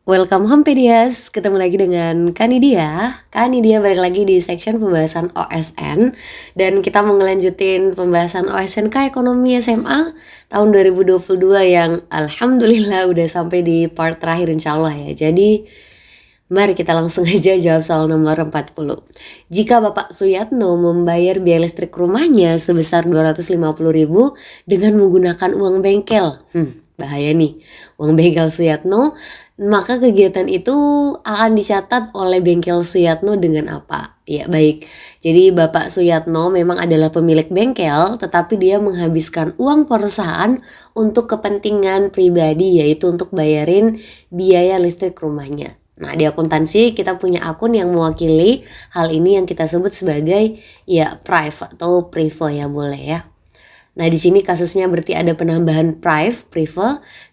Welcome home Pedias, ketemu lagi dengan Kanidia. Kanidia balik lagi di section pembahasan OSN. Dan kita mau ngelanjutin pembahasan OSNK Ekonomi SMA tahun 2022 yang alhamdulillah udah sampai di part terakhir insya Allah ya. Jadi mari kita langsung aja jawab soal nomor 40. Jika Bapak Suyatno membayar biaya listrik rumahnya sebesar 250.000 dengan menggunakan uang bengkel. Bahaya nih, uang bengkel Suyatno, maka kegiatan itu akan dicatat oleh bengkel Suyatno dengan apa? Ya baik, jadi Bapak Suyatno memang adalah pemilik bengkel, tetapi dia menghabiskan uang perusahaan untuk kepentingan pribadi, yaitu untuk bayarin biaya listrik rumahnya. Nah, di akuntansi kita punya akun yang mewakili hal ini yang kita sebut sebagai ya prive atau prive ya boleh ya. Nah, di sini kasusnya berarti ada penambahan prive,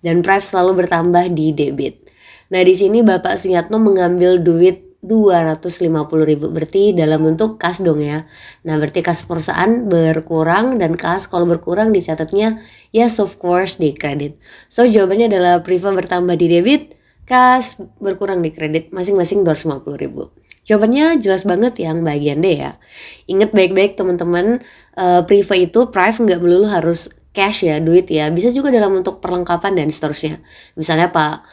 dan prive selalu bertambah di debit. Nah, di sini Bapak Suyatno mengambil duit 250.000 berarti dalam bentuk kas dong ya. Nah, berarti kas perusahaan berkurang dan kas kalau berkurang dicatatnya yes of course di kredit. So, jawabannya adalah prive bertambah di debit, kas berkurang di kredit, masing-masing 250.000. Jawabannya jelas banget yang bagian D ya. Ingat baik-baik teman-teman, prive nggak melulu harus cash ya, duit ya. Bisa juga dalam bentuk perlengkapan dan seterusnya. Misalnya Pak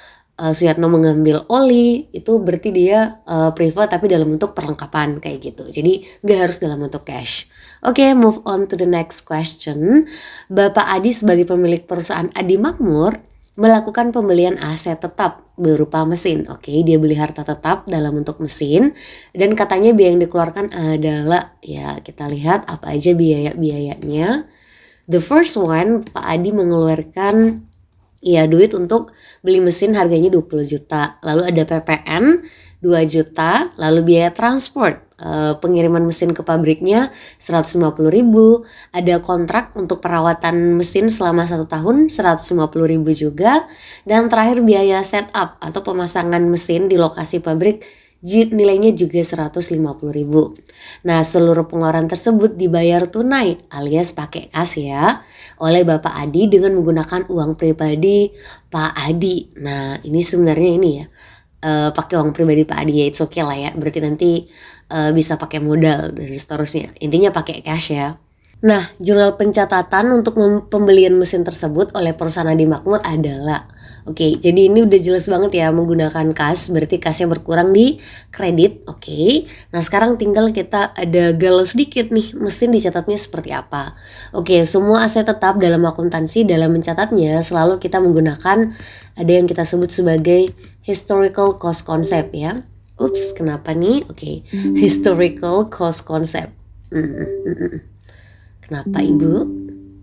Suyatno mengambil oli, itu berarti dia prive tapi dalam bentuk perlengkapan kayak gitu. Jadi nggak harus dalam bentuk cash. Oke, move on to the next question. Bapak Adi sebagai pemilik perusahaan Adi Makmur melakukan pembelian aset tetap berupa mesin. Oke, dia beli harta tetap dalam bentuk mesin dan katanya biaya yang dikeluarkan adalah ya kita lihat apa aja biaya-biayanya. The first one, Pak Adi mengeluarkan ya duit untuk beli mesin harganya 20 juta. Lalu ada PPN 2 juta, lalu biaya transport pengiriman mesin ke pabriknya 150.000, ada kontrak untuk perawatan mesin selama 1 tahun 150.000 juga, dan terakhir biaya setup atau pemasangan mesin di lokasi pabrik nilainya juga 150.000. Nah, seluruh pengeluaran tersebut dibayar tunai alias pakai kas ya oleh Bapak Adi dengan menggunakan uang pribadi Pak Adi. Nah, ini sebenarnya ini ya pakai uang pribadi Pak Adi ya, it's okay lah ya, berarti nanti bisa pakai modal dan seterusnya. Intinya pakai cash ya. Nah, jurnal pencatatan untuk pembelian mesin tersebut oleh perusahaan Adi Makmur adalah oke, jadi ini udah jelas banget ya menggunakan kas, berarti kasnya berkurang di kredit. Oke, nah sekarang tinggal kita ada galau sedikit nih, mesin dicatatnya seperti apa. Oke, semua aset tetap dalam akuntansi dalam mencatatnya selalu kita menggunakan ada yang kita sebut sebagai historical cost concept ya. Ups, kenapa nih? Oke, historical cost concept. Kenapa Ibu?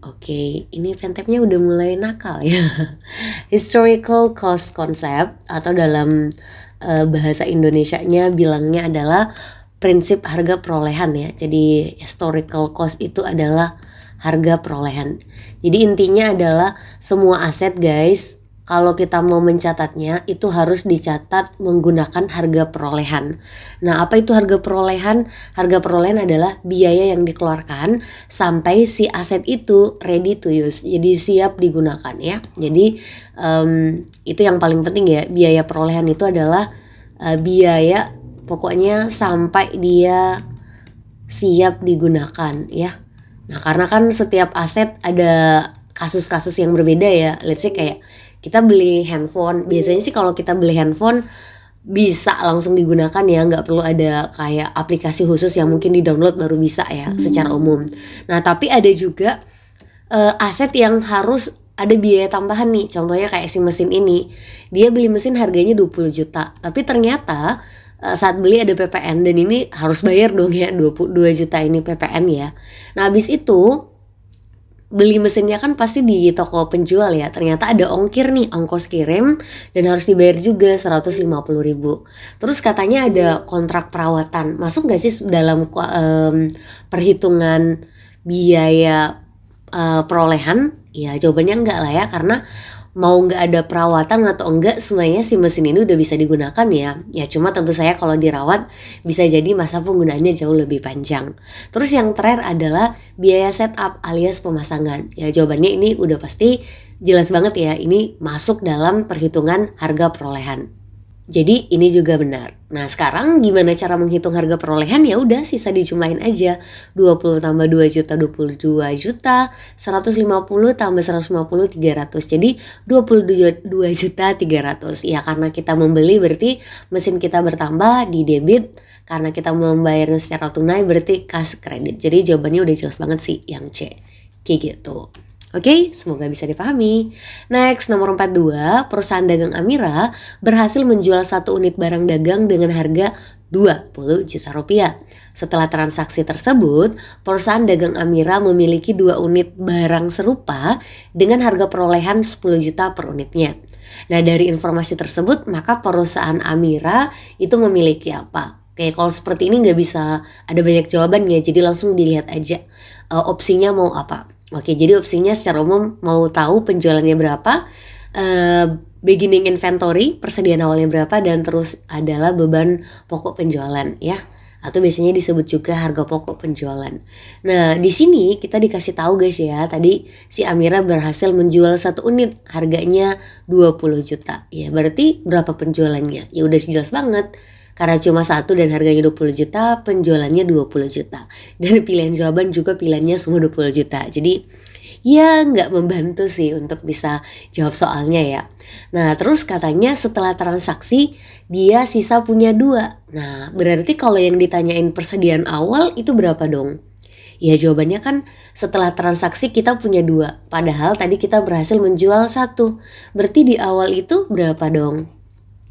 Oke, ini Ventepnya udah mulai nakal ya. Historical cost concept atau dalam bahasa Indonesianya bilangnya adalah prinsip harga perolehan ya. Jadi historical cost itu adalah harga perolehan. Jadi intinya adalah semua aset guys, kalau kita mau mencatatnya itu harus dicatat menggunakan harga perolehan. Nah, apa itu harga perolehan? Harga perolehan adalah biaya yang dikeluarkan sampai si aset itu ready to use. Jadi siap digunakan ya. Jadi itu yang paling penting ya. Biaya perolehan itu adalah biaya pokoknya sampai dia siap digunakan ya. Nah, karena kan setiap aset ada kasus-kasus yang berbeda ya. Let's say kayak kita beli handphone, biasanya sih kalau kita beli handphone bisa langsung digunakan ya, nggak perlu ada kayak aplikasi khusus yang mungkin di download baru bisa ya secara umum. Nah, tapi ada juga aset yang harus ada biaya tambahan nih, contohnya kayak si mesin ini, dia beli mesin harganya 20 juta, tapi ternyata saat beli ada PPN dan ini harus bayar dong ya 22 juta ini PPN ya. Nah, habis itu beli mesinnya kan pasti di toko penjual ya, ternyata ada ongkir nih, ongkos kirim dan harus dibayar juga 150.000. Terus katanya ada kontrak perawatan, masuk gak sih dalam perhitungan biaya perolehan? Ya jawabannya enggak lah ya, karena mau nggak ada perawatan atau enggak sebenarnya si mesin ini udah bisa digunakan ya cuma tentu saya kalau dirawat bisa jadi masa penggunaannya jauh lebih panjang. Terus yang terakhir adalah biaya setup alias pemasangan. Ya jawabannya ini udah pasti jelas banget ya, ini masuk dalam perhitungan harga perolehan. Jadi ini juga benar. Nah sekarang gimana cara menghitung harga perolehan? Ya udah sisa dijumlahin aja. 20 tambah 2 juta 22 juta, 150 tambah 150 300. Jadi 22 juta 300. Ya karena kita membeli berarti mesin kita bertambah di debit. Karena kita membayarnya secara tunai berarti kas kredit. Jadi jawabannya udah jelas banget sih yang C. Kayak gitu. Oke, semoga bisa dipahami. Next, nomor 42, perusahaan dagang Amira berhasil menjual satu unit barang dagang dengan harga 20 juta rupiah. Setelah transaksi tersebut, perusahaan dagang Amira memiliki 2 unit barang serupa dengan harga perolehan 10 juta per unitnya. Nah, dari informasi tersebut, maka perusahaan Amira itu memiliki apa? Oke, kalau seperti ini nggak bisa ada banyak jawaban ya, jadi langsung dilihat aja opsinya mau apa. Oke, jadi opsinya secara umum mau tahu penjualannya berapa, beginning inventory, persediaan awalnya berapa, dan terus adalah beban pokok penjualan ya. Atau biasanya disebut juga harga pokok penjualan. Nah, di sini kita dikasih tahu guys ya, tadi si Amira berhasil menjual satu unit, harganya 20 juta. Ya, berarti berapa penjualannya? Ya udah jelas banget. Karena cuma satu dan harganya 20 juta, penjualannya 20 juta. Dan pilihan jawaban juga pilihannya semua 20 juta. Jadi ya nggak membantu sih untuk bisa jawab soalnya ya. Nah terus katanya setelah transaksi dia sisa punya 2. Nah berarti kalau yang ditanyain persediaan awal itu berapa dong? Ya jawabannya kan setelah transaksi kita punya 2. Padahal tadi kita berhasil menjual 1. Berarti di awal itu berapa dong?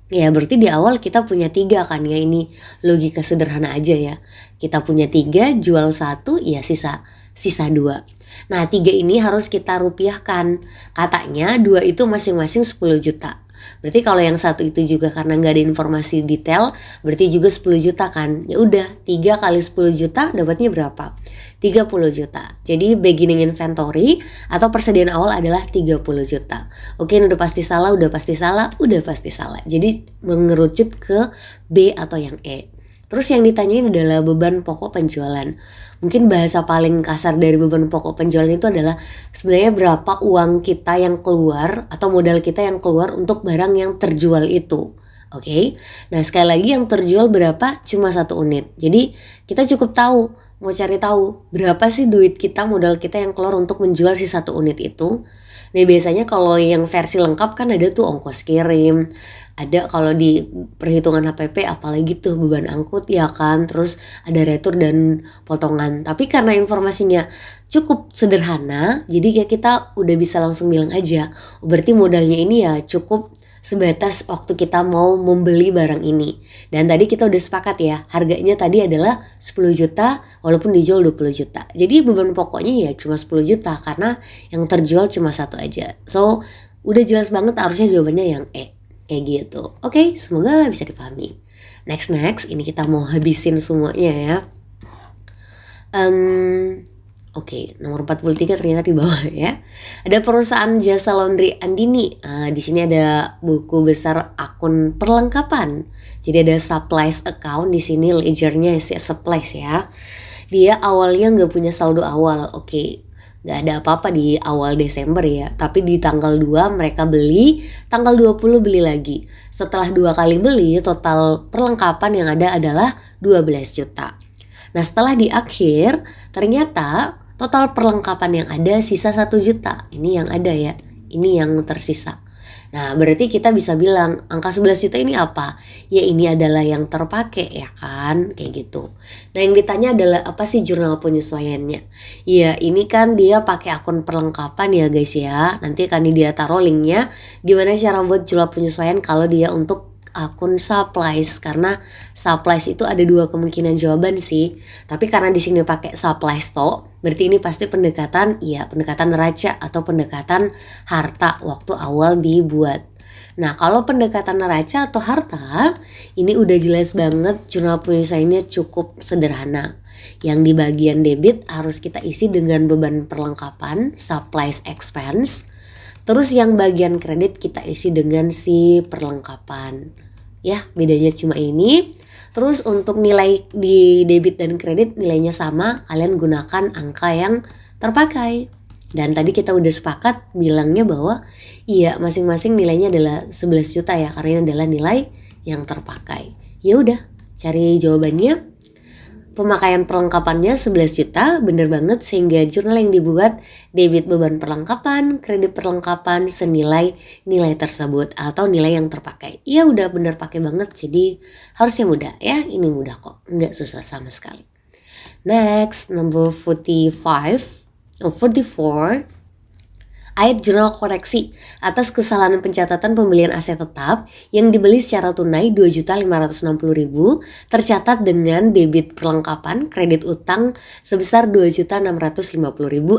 Ya berarti di awal kita punya 3 kan ya, ini logika sederhana aja ya. Kita punya 3, jual 1, ya sisa 2. Nah 3 ini harus kita rupiahkan. Katanya 2 itu masing-masing 10 juta. Berarti kalau yang 1 itu juga karena nggak ada informasi detail, berarti juga 10 juta kan. Ya udah 3 kali 10 juta dapatnya berapa? 30 juta. Jadi beginning inventory atau persediaan awal adalah 30 juta. Oke, ini udah pasti salah, udah pasti salah, udah pasti salah. Jadi mengerucut ke B atau yang E. Terus yang ditanyain adalah beban pokok penjualan. Mungkin bahasa paling kasar dari beban pokok penjualan itu adalah sebenarnya berapa uang kita yang keluar atau modal kita yang keluar untuk barang yang terjual itu. Oke. Nah, sekali lagi yang terjual berapa? Cuma 1 unit. Jadi kita cukup tahu, mau cari tahu berapa sih duit kita, modal kita yang keluar untuk menjual si 1 unit itu. Nah, biasanya kalau yang versi lengkap kan ada tuh ongkos kirim, ada kalau di perhitungan HPP apalagi tuh beban angkut ya kan, terus ada retur dan potongan. Tapi karena informasinya cukup sederhana, jadi ya kita udah bisa langsung bilang aja, berarti modalnya ini ya cukup sebatas waktu kita mau membeli barang ini. Dan tadi kita udah sepakat ya, harganya tadi adalah 10 juta walaupun dijual 20 juta. Jadi beban pokoknya ya cuma 10 juta karena yang terjual cuma 1 aja. So, udah jelas banget harusnya jawabannya yang E. Kayak gitu. Oke, semoga bisa dipahami. Next, ini kita mau habisin semuanya ya. Oke, nomor 43 ternyata di bawah ya. Ada perusahaan jasa laundry Andini. Di sini ada buku besar akun perlengkapan. Jadi ada supplies account di sini, ledgernya supplies ya. Dia awalnya nggak punya saldo awal. Oke, nggak ada apa-apa di awal Desember ya. Tapi di tanggal 2 mereka beli, tanggal 20 beli lagi. Setelah 2 kali beli, total perlengkapan yang ada adalah 12 juta. Nah setelah di akhir, ternyata total perlengkapan yang ada sisa 1 juta. Ini yang ada ya, ini yang tersisa. Nah berarti kita bisa bilang angka 11 juta ini apa? Ya ini adalah yang terpakai ya kan, kayak gitu. Nah yang ditanya adalah apa sih jurnal penyesuaiannya? Ya ini kan dia pakai akun perlengkapan ya guys ya. Nanti akan dia taruh linknya gimana cara buat jurnal penyesuaian kalau dia untuk akun supplies, karena supplies itu ada 2 kemungkinan jawaban sih. Tapi karena di sini pakai supplies to, berarti ini pasti pendekatan neraca atau pendekatan harta waktu awal dibuat. Nah, kalau pendekatan neraca atau harta, ini udah jelas banget jurnal penyesuaiannya cukup sederhana. Yang di bagian debit harus kita isi dengan beban perlengkapan, supplies expense. Terus yang bagian kredit kita isi dengan si perlengkapan. Ya, bedanya cuma ini. Terus untuk nilai di debit dan kredit nilainya sama, kalian gunakan angka yang terpakai. Dan tadi kita udah sepakat bilangnya bahwa iya masing-masing nilainya adalah 11 juta ya, karena ini adalah nilai yang terpakai. Ya udah, cari jawabannya. Pemakaian perlengkapannya 11 juta, bener banget, sehingga jurnal yang dibuat debit beban perlengkapan, kredit perlengkapan senilai nilai tersebut atau nilai yang terpakai. Ya udah bener pakai banget, jadi harusnya mudah ya, ini mudah kok, nggak susah sama sekali. Next, number 44. Ayat jurnal koreksi atas kesalahan pencatatan pembelian aset tetap yang dibeli secara tunai 2.560.000 tercatat dengan debit perlengkapan kredit utang sebesar 2.650.000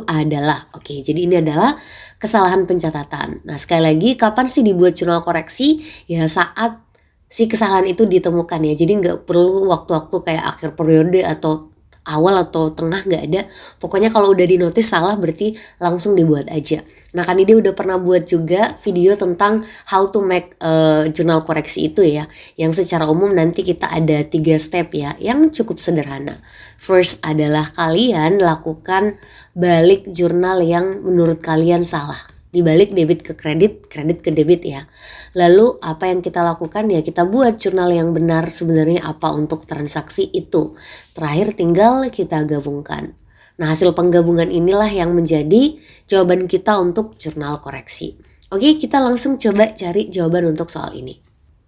adalah. Oke, jadi ini adalah kesalahan pencatatan. Nah, sekali lagi kapan sih dibuat jurnal koreksi? Ya saat si kesalahan itu ditemukan ya. Jadi nggak perlu waktu-waktu kayak akhir periode atau awal atau tengah, nggak ada. Pokoknya kalau udah dinotis salah berarti langsung dibuat aja. Nah, kan dia udah pernah buat juga video tentang how to make jurnal koreksi itu ya, yang secara umum nanti kita ada 3 step ya, yang cukup sederhana. First adalah kalian lakukan balik jurnal yang menurut kalian salah. Dibalik debit ke kredit, kredit ke debit ya. Lalu apa yang kita lakukan ya, kita buat jurnal yang benar sebenarnya apa untuk transaksi itu. Terakhir tinggal kita gabungkan. Nah, hasil penggabungan inilah yang menjadi jawaban kita untuk jurnal koreksi. Oke, kita langsung coba cari jawaban untuk soal ini.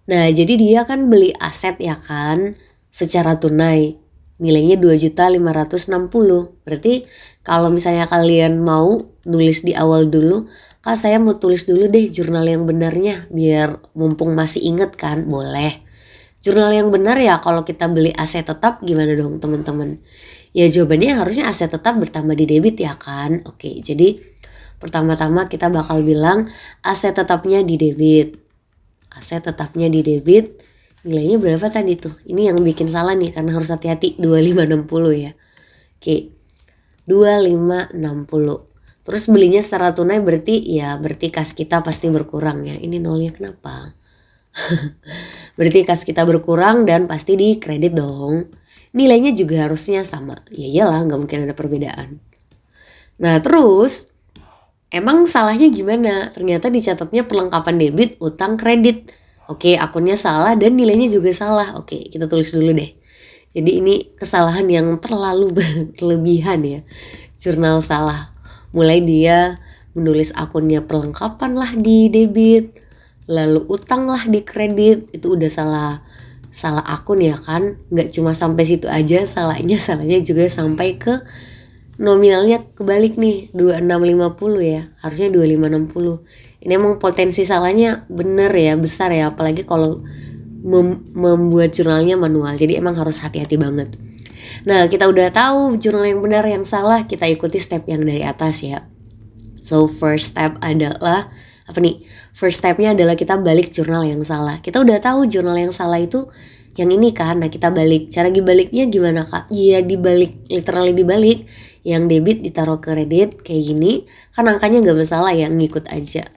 Nah, jadi dia kan beli aset ya kan secara tunai. Nilainya 2.560.000. Berarti kalau misalnya kalian mau nulis di awal dulu, Kak saya mau tulis dulu deh jurnal yang benarnya biar mumpung masih inget kan, boleh. Jurnal yang benar ya kalau kita beli aset tetap gimana dong teman-teman? Ya jawabannya harusnya aset tetap bertambah di debit ya kan. Oke, jadi pertama-tama kita bakal bilang aset tetapnya di debit. Aset tetapnya di debit. Nilainya berapa tadi tuh? Ini yang bikin salah nih karena harus hati-hati, 2560 ya. Oke, 2560. Terus belinya secara tunai berarti kas kita pasti berkurang ya. Ini nolnya kenapa? Berarti kas kita berkurang dan pasti di kredit dong. Nilainya juga harusnya sama. Ya iyalah, nggak mungkin ada perbedaan. Nah terus emang salahnya gimana? Ternyata dicatatnya perlengkapan debit, utang, kredit. Oke, akunnya salah dan nilainya juga salah. Oke, kita tulis dulu deh. Jadi ini kesalahan yang terlalu berlebihan ya. Jurnal salah. Mulai dia menulis akunnya perlengkapan lah di debit, lalu utang lah di kredit, itu udah salah akun ya kan. Nggak cuma sampai situ aja salahnya juga sampai ke nominalnya kebalik nih, 2650 ya, harusnya 2560. Ini emang potensi salahnya bener ya, besar ya, apalagi kalau membuat jurnalnya manual. Jadi emang harus hati-hati banget. Nah, kita udah tahu jurnal yang benar yang salah, kita ikuti step yang dari atas ya. So first step adalah apa nih? First stepnya adalah kita balik jurnal yang salah. Kita udah tahu jurnal yang salah itu yang ini kan. Nah, kita balik. Cara dibaliknya gimana Kak? Iya, dibalik, literally dibalik. Yang debit ditaruh ke kredit kayak gini. Kan angkanya gak masalah ya, ngikut aja.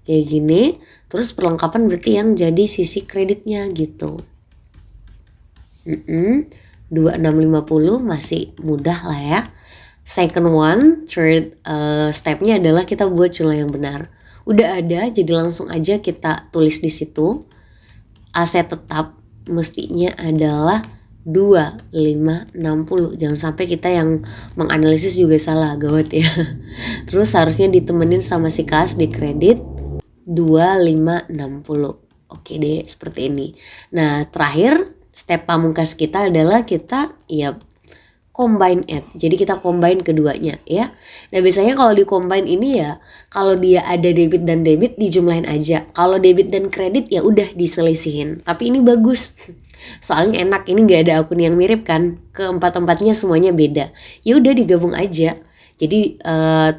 Kayak gini. Terus perlengkapan berarti yang jadi sisi kreditnya gitu. 2650 masih mudah lah ya. Second one, third stepnya adalah kita buat jurnal yang benar. Udah ada, jadi langsung aja kita tulis di situ. Aset tetap mestinya adalah 2560. Jangan sampai kita yang menganalisis juga salah, gawat ya. Terus harusnya ditemenin sama si kas di kredit 2560. Oke deh, seperti ini. Nah, terakhir step pamungkas kita adalah kita combine it. Jadi kita combine keduanya ya. Nah biasanya kalau di combine ini ya, kalau dia ada debit dan debit dijumlahin aja. Kalau debit dan kredit ya udah diselisihin. Tapi ini bagus. Soalnya enak, ini nggak ada akun yang mirip kan. Keempat-empatnya semuanya beda. Ya udah digabung aja. Jadi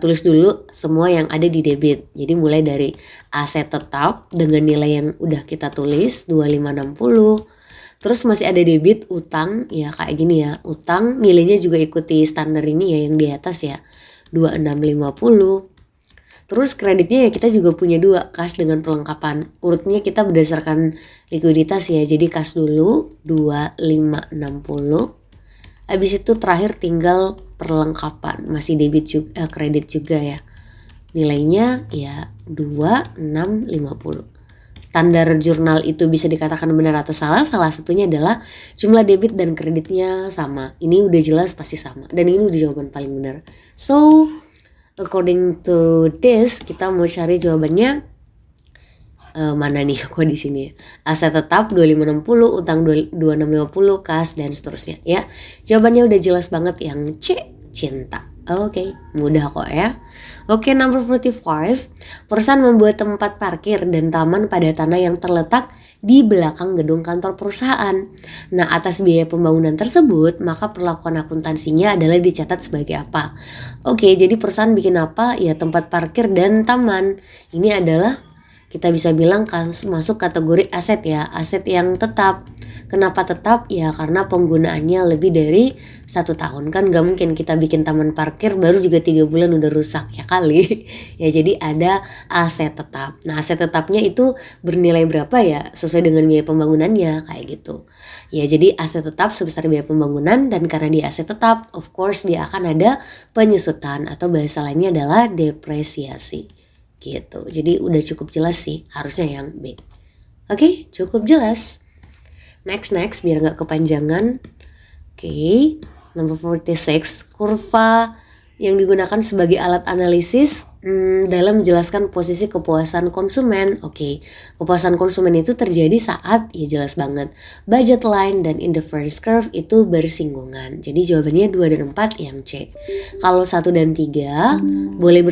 tulis dulu semua yang ada di debit. Jadi mulai dari aset tetap dengan nilai yang udah kita tulis 2560. Terus masih ada debit, utang, ya kayak gini ya. Utang nilainya juga ikuti standar ini ya yang di atas ya. 2650. Terus kreditnya ya kita juga punya 2, kas dengan perlengkapan. Urutnya kita berdasarkan likuiditas ya. Jadi kas dulu 2560. Habis itu terakhir tinggal perlengkapan. Masih debit juga, kredit juga ya. Nilainya ya 2650. standar jurnal itu bisa dikatakan benar atau salah satunya adalah jumlah debit dan kreditnya sama. Ini udah jelas pasti sama, dan ini udah jawaban paling benar. So according to this, kita mau cari jawabannya mana nih kok di sini ya. Aset tetap 2560, utang 2650, kas dan seterusnya ya. Jawabannya udah jelas banget yang C, cinta. Oke, mudah kok ya. Oke, number 45. Perusahaan membuat tempat parkir dan taman pada tanah yang terletak di belakang gedung kantor perusahaan. Nah, atas biaya pembangunan tersebut, maka perlakuan akuntansinya adalah dicatat sebagai apa? Oke, jadi perusahaan bikin apa? Ya, tempat parkir dan taman. Ini adalah kita bisa bilang kan masuk kategori aset ya, aset yang tetap. Kenapa tetap? Ya karena penggunaannya lebih dari 1 tahun. Kan gak mungkin kita bikin taman parkir baru juga 3 bulan udah rusak ya kali. Ya jadi ada aset tetap. Nah aset tetapnya itu bernilai berapa ya sesuai dengan biaya pembangunannya kayak gitu. Ya jadi aset tetap sebesar biaya pembangunan, dan karena dia aset tetap of course dia akan ada penyusutan atau bahasa lainnya adalah depresiasi. Gitu. Jadi udah cukup jelas sih, harusnya yang B. Oke, cukup jelas. Next biar nggak kepanjangan. Oke, number 46, kurva yang digunakan sebagai alat analisis dalam menjelaskan posisi kepuasan konsumen. Oke, kepuasan konsumen itu terjadi saat, ya jelas banget, budget line dan indifference curve itu bersinggungan. Jadi jawabannya 2 dan 4 yang C. Kalau 1 dan 3 boleh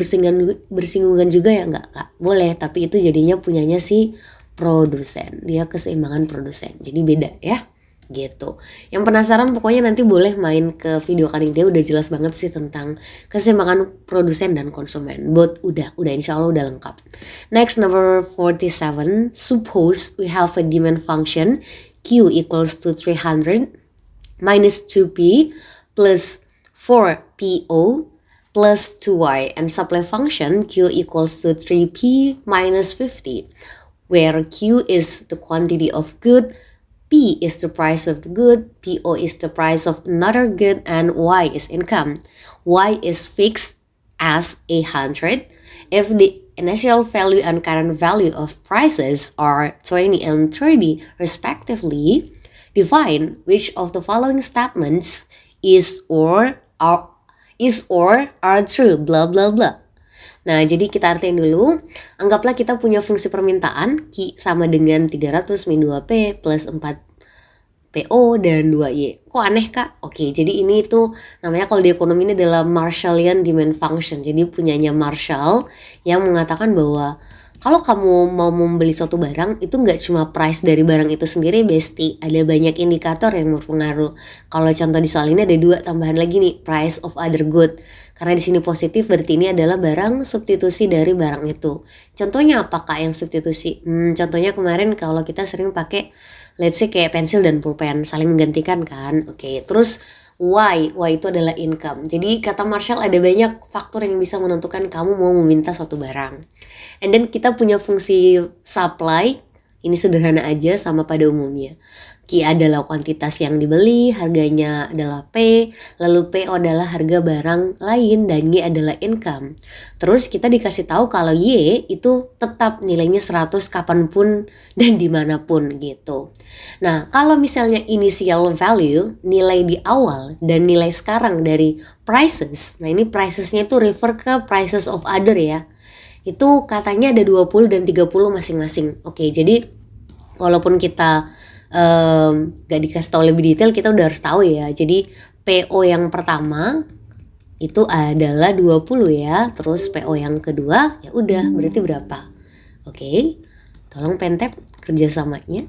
bersinggungan juga ya enggak Kak? Boleh, tapi itu jadinya punyanya si produsen. Dia keseimbangan produsen. Jadi beda ya. Gitu. Yang penasaran pokoknya nanti boleh main ke video Kanidia, udah jelas banget sih tentang keseimbangan produsen dan konsumen. Udah insya Allah udah lengkap. Next, number 47. Suppose we have a demand function Q equals to 300 minus 2P plus 4PO plus 2Y, and supply function Q equals to 3P minus 50, where Q is the quantity of good, P is the price of the good, PO is the price of another good, and Y is income. Y is fixed as 100. If the initial value and current value of prices are 20 and 30 respectively, define which of the following statements is or are true, blah blah blah. Nah, jadi kita artiin dulu. Anggaplah kita punya fungsi permintaan Q sama dengan 300 min 2P plus 4PO dan 2Y. Kok aneh Kak? Oke, jadi ini tuh namanya kalau di ekonomi ini adalah Marshallian demand function. Jadi punyanya Marshall yang mengatakan bahwa kalau kamu mau membeli suatu barang, itu nggak cuma price dari barang itu sendiri, Besti. Ada banyak indikator yang berpengaruh. Kalau contoh di soal ini ada 2 tambahan lagi nih, price of other good. Karena di sini positif, berarti ini adalah barang substitusi dari barang itu. Contohnya apa Kak yang substitusi? Contohnya kemarin kalau kita sering pakai, let's say kayak pensil dan pulpen, saling menggantikan kan. Oke, terus Y itu adalah income. Jadi kata Marshall ada banyak faktor yang bisa menentukan kamu mau meminta suatu barang. And then kita punya fungsi supply. Ini sederhana aja sama pada umumnya. Q adalah kuantitas yang dibeli, harganya adalah P, lalu PO adalah harga barang lain, dan Y adalah income. Terus kita dikasih tahu kalau Y itu tetap nilainya 100 kapanpun dan dimanapun gitu. Nah, kalau misalnya initial value, nilai di awal, dan nilai sekarang dari prices, nah ini pricesnya itu refer ke prices of other ya. Itu katanya ada 20 dan 30 masing-masing. Oke, jadi walaupun kita gak dikasih tahu lebih detail, kita udah harus tahu ya. Jadi PO yang pertama itu adalah 20 ya. Terus PO yang kedua ya udah berarti berapa? Oke. Tolong pentep kerjasamanya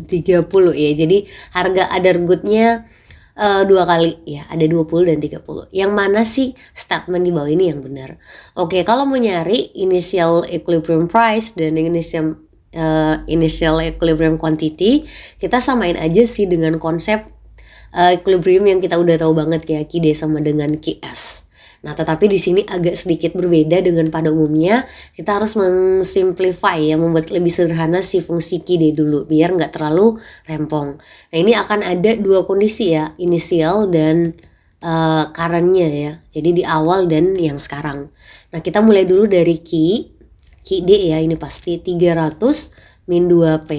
30 ya. Jadi harga other good-nya 2 kali ya, ada 20 dan 30. Yang mana sih statement di bawah ini yang benar? Oke, kalau mau nyari initial equilibrium price dan initial equilibrium quantity, kita samain aja sih dengan konsep equilibrium yang kita udah tahu banget ya, QD sama dengan QS. Nah, tetapi di sini agak sedikit berbeda dengan pada umumnya. Kita harus memsimplify ya, membuat lebih sederhana si fungsi QD dulu biar nggak terlalu rempong. Nah, ini akan ada 2 kondisi ya, initial dan current-nya ya. Jadi di awal dan yang sekarang. Nah, kita mulai dulu dari QD ya, ini pasti 300 min 2P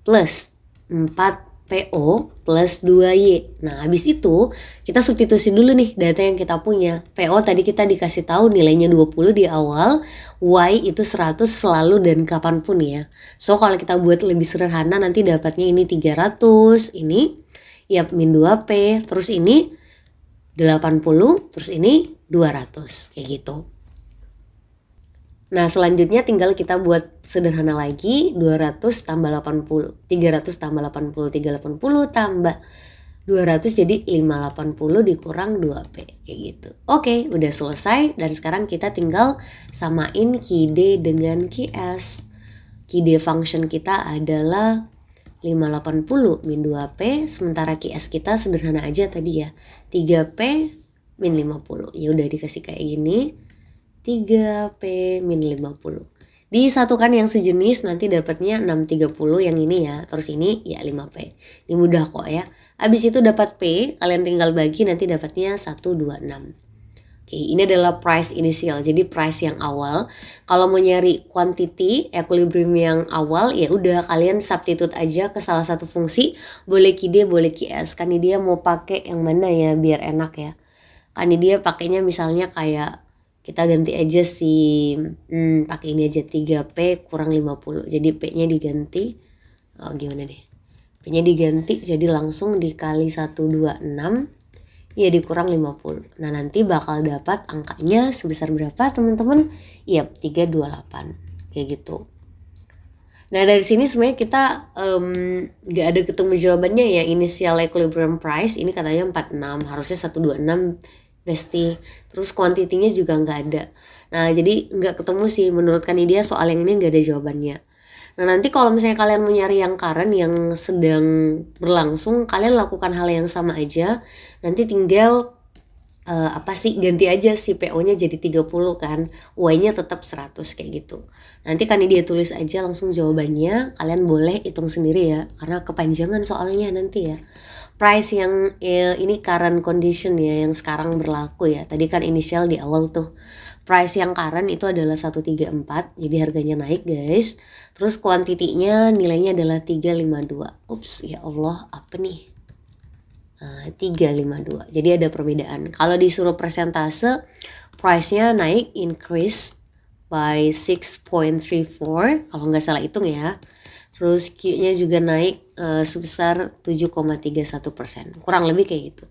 plus 4PO plus 2Y. Nah habis itu kita substitusi dulu nih data yang kita punya. PO tadi kita dikasih tahu nilainya 20 di awal, Y itu 100 selalu dan kapanpun ya. So kalau kita buat lebih sederhana nanti dapatnya ini 300, ini ya min 2P, terus ini 80, terus ini 200 kayak gitu. Nah selanjutnya tinggal kita buat sederhana lagi, 200 tambah 80, 300 tambah 80, 380 tambah 200 jadi 580 dikurang 2P kayak gitu. Oke, udah selesai dan sekarang kita tinggal samain QD dengan QS. QD function kita adalah 580 min 2P, sementara QS kita sederhana aja tadi ya, 3P min 50. Ya udah dikasih kayak gini. 3P min 50 disatukan yang sejenis nanti dapatnya 630 yang ini ya, terus ini ya 5P. Ini mudah kok ya. Habis itu dapat P, kalian tinggal bagi nanti dapatnya 126. Oke, ini adalah price initial, jadi price yang awal. Kalau mau nyari quantity equilibrium yang awal ya udah kalian substitute aja ke salah satu fungsi, boleh QD boleh QS. Kan dia mau pakai yang mana ya biar enak ya. Kan dia pakainya misalnya kayak kita ganti aja pakai ini aja 3P kurang 50. Jadi P-nya diganti. Oh gimana deh. P-nya diganti jadi langsung dikali 126 ya dikurang 50. Nah, nanti bakal dapat angkanya sebesar berapa, teman-teman? Iya, 328. Kayak gitu. Nah, dari sini sebenarnya kita gak ada ketemu jawabannya ya. Initial equilibrium price ini katanya 46, harusnya 126 besti. Terus kuantitinya juga nggak ada. Nah jadi nggak ketemu sih menurut Kanidia soal yang ini nggak ada jawabannya. Nah nanti kalau misalnya kalian mau nyari yang current yang sedang berlangsung, kalian lakukan hal yang sama aja. Nanti tinggal ganti aja si PO-nya jadi 30 kan, Y-nya tetap 100 kayak gitu. Nanti Kanidia tulis aja langsung jawabannya, kalian boleh hitung sendiri ya karena kepanjangan soalnya nanti ya. Price yang ini current condition ya yang sekarang berlaku ya. Tadi kan initial di awal tuh. Price yang current itu adalah 134, jadi harganya naik guys. Terus kuantitinya nilainya adalah 352. Ups, ya Allah, apa nih? 352. Jadi ada perbedaan. Kalau disuruh persentase, price-nya naik increase by 6.34 kalau nggak salah hitung ya. Terus Q-nya juga naik sebesar 7,31%. Kurang lebih kayak gitu.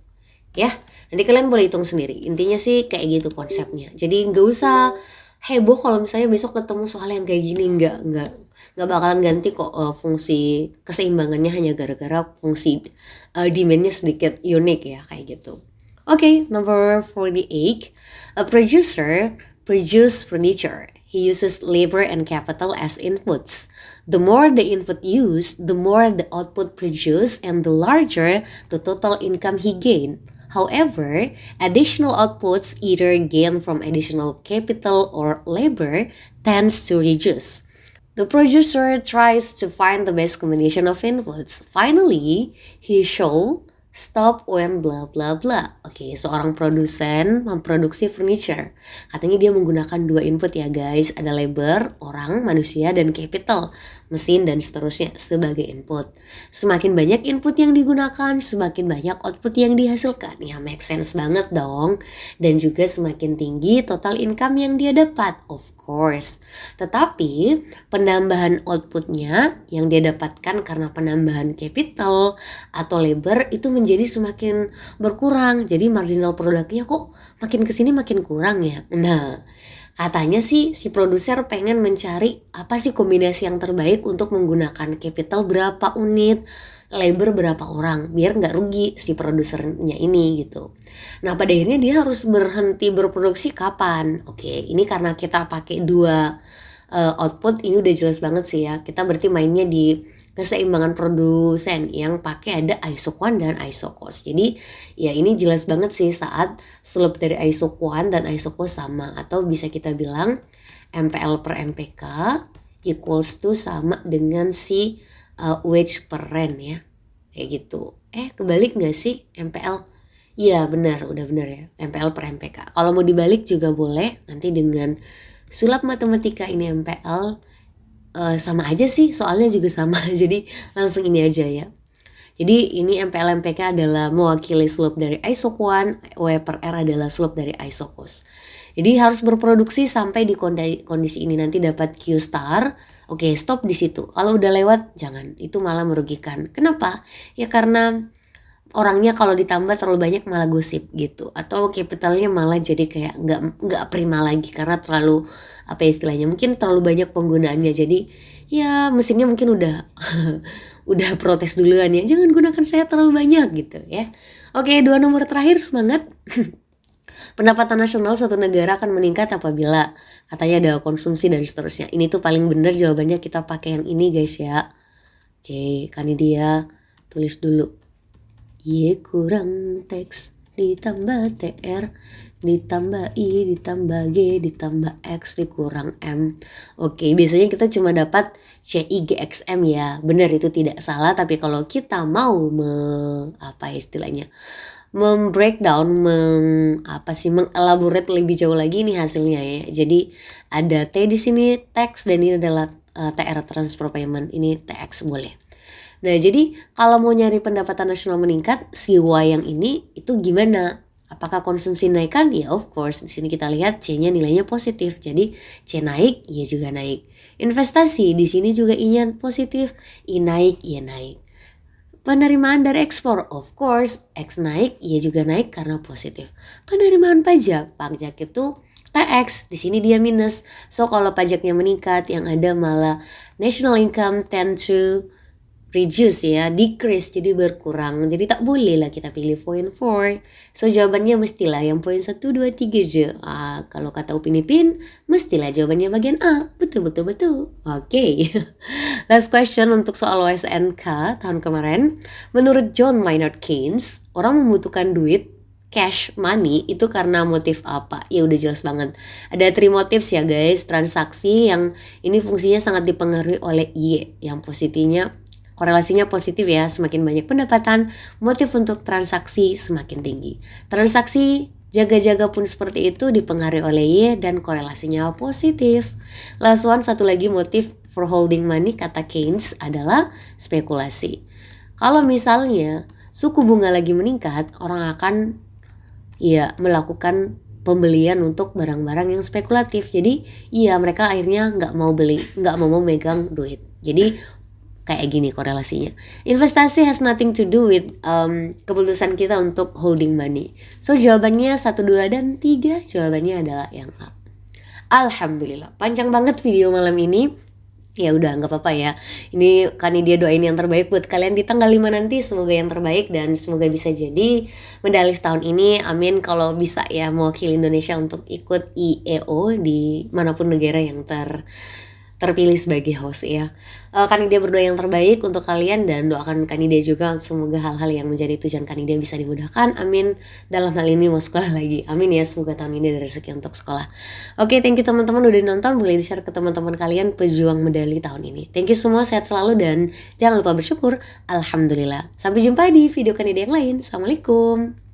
Ya, nanti kalian boleh hitung sendiri. Intinya sih kayak gitu konsepnya. Jadi nggak usah heboh kalau misalnya besok ketemu soal yang kayak gini. Nggak bakalan ganti kok fungsi keseimbangannya hanya gara-gara fungsi demand-nya sedikit unik ya kayak gitu. Okay, number 48. A producer produce furniture. He uses labor and capital as inputs. The more the input used, the more the output produced and the larger the total income he gained. However, additional outputs either gained from additional capital or labor tends to reduce. The producer tries to find the best combination of inputs. Finally, he should stop when blah blah blah. Oke, seorang produsen memproduksi furniture. Katanya dia menggunakan 2 input ya guys. Ada labor, orang, manusia, dan capital, mesin, dan seterusnya sebagai input. Semakin banyak input yang digunakan, semakin banyak output yang dihasilkan. Ya make sense banget dong. Dan juga semakin tinggi total income yang dia dapat, of course. Tetapi penambahan outputnya yang dia dapatkan karena penambahan capital atau labor itu menjadi semakin berkurang. Jadi marginal produknya kok makin kesini makin kurang ya. Nah, katanya sih si produser pengen mencari apa sih kombinasi yang terbaik untuk menggunakan capital berapa unit, labor berapa orang, biar nggak rugi si produsernya ini gitu. Nah pada akhirnya dia harus berhenti berproduksi kapan? Oke, ini karena kita pakai 2 output, ini udah jelas banget sih ya. Kita berarti mainnya di keseimbangan produsen yang pakai ada isoquant dan isocost. Jadi ya ini jelas banget sih saat slope dari isoquant dan isocost sama, atau bisa kita bilang MPL per MPK equals to sama dengan si wage per rent ya. Kayak gitu. Kebalik gak sih MPL? Iya benar, udah benar ya. MPL per MPK. Kalau mau dibalik juga boleh, nanti dengan sulap matematika ini MPL sama aja sih, soalnya juga sama. Jadi langsung ini aja ya. Jadi ini MPL-MPK adalah mewakili slope dari isoquant, W per R adalah slope dari isocos. Jadi harus berproduksi sampai di kondisi ini, nanti dapat Q star. Oke, stop di situ. Kalau udah lewat jangan, itu malah merugikan. Kenapa? Ya karena orangnya kalau ditambah terlalu banyak malah gosip gitu, atau capitalnya malah jadi kayak nggak prima lagi karena terlalu apa ya istilahnya, mungkin terlalu banyak penggunaannya. Jadi ya mesinnya mungkin udah udah protes duluan ya, jangan gunakan saya terlalu banyak gitu ya. Oke, 2 nomor terakhir, semangat. Pendapatan nasional suatu negara akan meningkat apabila katanya ada konsumsi dan seterusnya. Ini tuh paling bener jawabannya, kita pakai yang ini guys ya. Oke, kan ini dia, tulis dulu. Y kurang teks ditambah TR ditambah I ditambah G ditambah X dikurang M. Oke, biasanya kita cuma dapat CIGXM ya. Benar, itu tidak salah, tapi kalau kita mau apa istilahnya, membreakdown, mengelaborate lebih jauh lagi nih hasilnya ya. Jadi ada T di sini teks, dan ini adalah TR transfer payment, ini TX boleh. Nah, jadi kalau mau nyari pendapatan nasional meningkat, si Y yang ini itu gimana? Apakah konsumsi naikkan? Ya of course. Di sini kita lihat C-nya nilainya positif. Jadi C naik, Y juga naik. Investasi di sini juga I-nya positif, I naik, Y naik. Penerimaan dari ekspor, of course, X naik, Y juga naik karena positif. Penerimaan pajak itu TX, di sini dia minus. So kalau pajaknya meningkat, yang ada malah national income tend to reduce ya, decrease, jadi berkurang. Jadi tak boleh lah kita pilih point 4. So jawabannya mestilah yang point 1, 2, 3 aja. Kalau kata Upin Ipin, mestilah jawabannya bagian A. Betul. Oke. Last question untuk soal OSNK tahun kemarin. Menurut John Maynard Keynes, orang membutuhkan duit cash money itu karena motif apa? Ya udah jelas banget. Ada 3 motifs ya guys. Transaksi yang ini fungsinya sangat dipengaruhi oleh Y, yang positifnya korelasinya positif ya, semakin banyak pendapatan, motif untuk transaksi semakin tinggi. Transaksi jaga-jaga pun seperti itu dipengaruhi oleh Y dan korelasinya positif. Last one, satu lagi motif for holding money kata Keynes adalah spekulasi. Kalau misalnya suku bunga lagi meningkat, orang akan ya melakukan pembelian untuk barang-barang yang spekulatif. Jadi iya, mereka akhirnya nggak mau beli, nggak mau megang duit. Jadi kayak gini korelasinya. Investasi has nothing to do with keputusan kita untuk holding money. So jawabannya 1, 2, dan 3. Jawabannya adalah yang A. Alhamdulillah, panjang banget video malam ini. Ya udah nggak apa-apa ya. Ini kan dia doain yang terbaik buat kalian di tanggal 5 nanti. Semoga yang terbaik dan semoga bisa jadi medalis tahun ini. Amin. Kalau bisa ya mewakili Indonesia untuk ikut IEO di manapun negara yang terpilih sebagai host ya. Kanidia berdoa yang terbaik untuk kalian dan doakan Kanidia juga semoga hal-hal yang menjadi tujuan Kanidia bisa dimudahkan. Amin. Dalam hal ini mau sekolah lagi. Amin ya, semoga tahun ini ada rezeki untuk sekolah. Oke, thank you teman-teman udah nonton. Boleh di-share ke teman-teman kalian pejuang medali tahun ini. Thank you semua, sehat selalu dan jangan lupa bersyukur. Alhamdulillah. Sampai jumpa di video Kanidia yang lain. Assalamualaikum.